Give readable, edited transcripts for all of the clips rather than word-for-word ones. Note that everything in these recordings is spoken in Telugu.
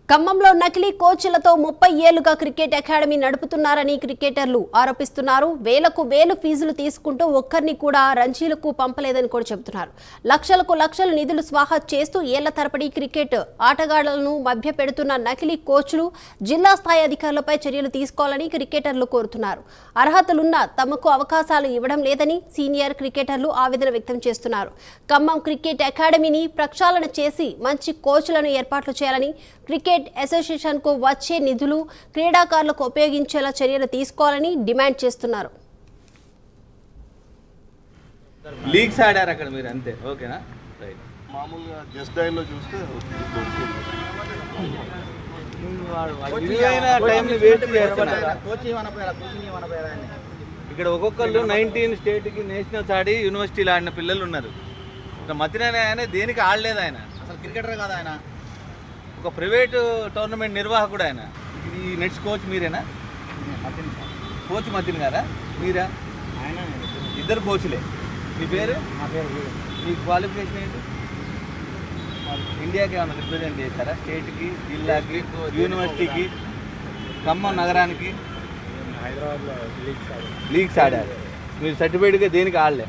ఖమ్మంలో నకిలీ కోచ్లతో 30 ఏళ్లుగా క్రికెట్ అకాడమీ నడుపుతున్నారని క్రికెటర్లు ఆరోపిస్తున్నారు. వేలకు వేలు ఫీజులు తీసుకుంటూ ఒక్కరిని కూడా రంజీలకు పంపలేదని కూడా చెబుతున్నారు. లక్షలకు లక్షలు నిధులు స్వాహా చేస్తూ ఏళ్ల తరబడి క్రికెట్ ఆటగాళ్లను మభ్యపెడుతున్న నకిలీ కోచ్లు జిల్లా స్థాయి అధికారులపై చర్యలు తీసుకోవాలని క్రికెటర్లు కోరుతున్నారు. అర్హతలున్న తమకు అవకాశాలు ఇవ్వడం లేదని సీనియర్ క్రికెటర్లు ఆవేదన వ్యక్తం చేస్తున్నారు. ఖమ్మం క్రికెట్ అకాడమీని ప్రక్షాళన చేసి మంచి కోచ్లను ఏర్పాట్లు చేయాలని, క్రికెట్ అసోసియేషన్ కు వచ్చే నిధులు క్రీడాకారులకు ఉపయోగించేలా చర్యలు తీసుకోవాలని డిమాండ్ చేస్తున్నారు. లీగ్స్ ఆడారు అక్కడ మీరు అంతే, ఓకేనా? రైట్. మామూలుగా జస్ట్ డైల్లో చూస్తే ఇక్కడ ఒక్కొక్కళ్ళు 19 స్టేట్కి నేషనల్స్ ఆడి యూనివర్సిటీలు ఆడిన పిల్లలు ఉన్నారు. మతినే ఆయన దేనికి ఆడలేదు. ఆయన అసలు క్రికెటర్ కాదు. ఆయన ఒక ప్రైవేటు టోర్నమెంట్ నిర్వాహకుడు. ఆయన ఈ నెక్స్ట్ కోచ్ మీరేనా? కోచ్ మతిన్ గారా మీరా? ఇద్దరు కోచ్లే. మీ పేరు? మీ క్వాలిఫికేషన్ ఏంటి? ఇండియాకి ఏమైనా రిప్రజెంట్ చేశారా? స్టేట్కి, జిల్లాకి, యూనివర్సిటీకి, ఖమ్మం నగరానికి? హైదరాబాద్లో లీగ్స్ ఆడారు. మీరు సర్టిఫైడ్గా దేనికి ఆడలే.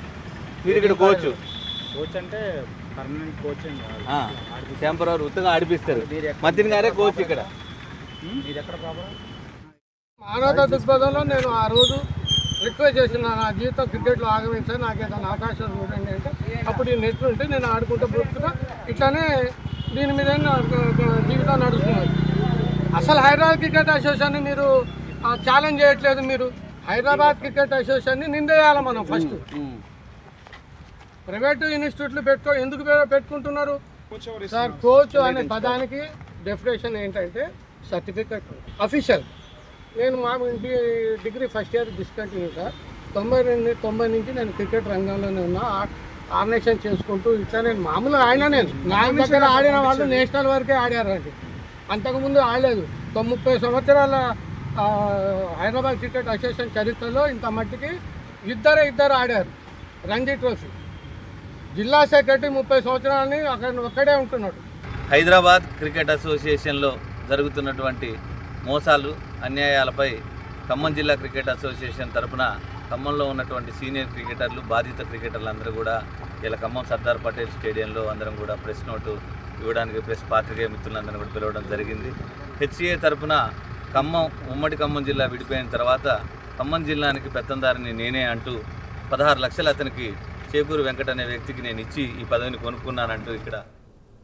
మీరు ఇక్కడ కోచ్ అంటే పర్మనెంట్ కోచింగ్ టెంపరరీ ఉత్తగా ఆడిపిస్తారు. మతిన్ గారే కోచ్ ఇక్కడ. మీరు ఎక్కడ ప్రాబ్లం? మానవతా దృక్పథంలో నేను ఆ రోజు రిక్వెస్ట్ చేసిన, నా జీవితం క్రికెట్లో ఆగమించాను, నాకు ఏదైనా అవకాశం చూడండి అంటే అప్పుడు ఈ నెట్ ఉంటే నేను ఆడుకుంటూ బ్రతుకుతా. ఇట్లానే దీని మీద జీవితం నడుస్తున్నారు. అసలు హైదరాబాద్ క్రికెట్ అసోసియేషన్ని మీరు ఛాలెంజ్ చేయట్లేదు. మీరు హైదరాబాద్ క్రికెట్ అసోసియేషన్ని నిందేయాలి. మనం ఫస్ట్ ప్రైవేటు ఇన్స్టిట్యూట్లు ఎందుకు పెట్టుకుంటున్నారు సార్? కోచ్ అనే పదానికి డెఫినేషన్ ఏంటంటే సర్టిఫికెట్ అఫీషియల్. నేను మా ఇంటి degree first year discontinue sir. 90 నుంచి నేను క్రికెట్ రంగంలోనే ఉన్నా. ఆర్గనైజేషన్ చేసుకుంటూ ఇట్లా నేను మామూలుగా నేను నా దగ్గర ఆడిన వాళ్ళు నేషనల్ వరకే ఆడారండి. అంతకుముందు ఆడలేదు. 30 సంవత్సరాల హైదరాబాద్ క్రికెట్ అసోసియేషన్ చరిత్రలో ఇంత మట్టికి ఇద్దరు ఆడారు రంజీ ట్రోఫీ. జిల్లా సెక్రటరీ 30 సంవత్సరాలని అక్కడ ఒక్కడే ఉంటున్నాడు. హైదరాబాద్ క్రికెట్ అసోసియేషన్లో జరుగుతున్నటువంటి మోసాలు, అన్యాయాలపై ఖమ్మం జిల్లా క్రికెట్ అసోసియేషన్ తరఫున ఖమ్మంలో ఉన్నటువంటి సీనియర్ క్రికెటర్లు, బాధిత క్రికెటర్లు అందరూ కూడా ఇలా ఖమ్మం సర్దార్ పటేల్ స్టేడియంలో అందరం కూడా ప్రెస్ నోటు ఇవ్వడానికి ప్రెస్ పాత్రికేయ మిత్రులందరూ కూడా పిలవడం జరిగింది. హెచ్సిఏ తరఫున ఉమ్మడి ఖమ్మం జిల్లా విడిపోయిన తర్వాత ఖమ్మం జిల్లానికి పెత్తందారిని నేనే అంటూ 16 లక్షలు అతనికి చేకూరు వెంకట అనే వ్యక్తికి నేను ఇచ్చి ఈ పదవిని కొనుక్కున్నానంటూ ఇక్కడ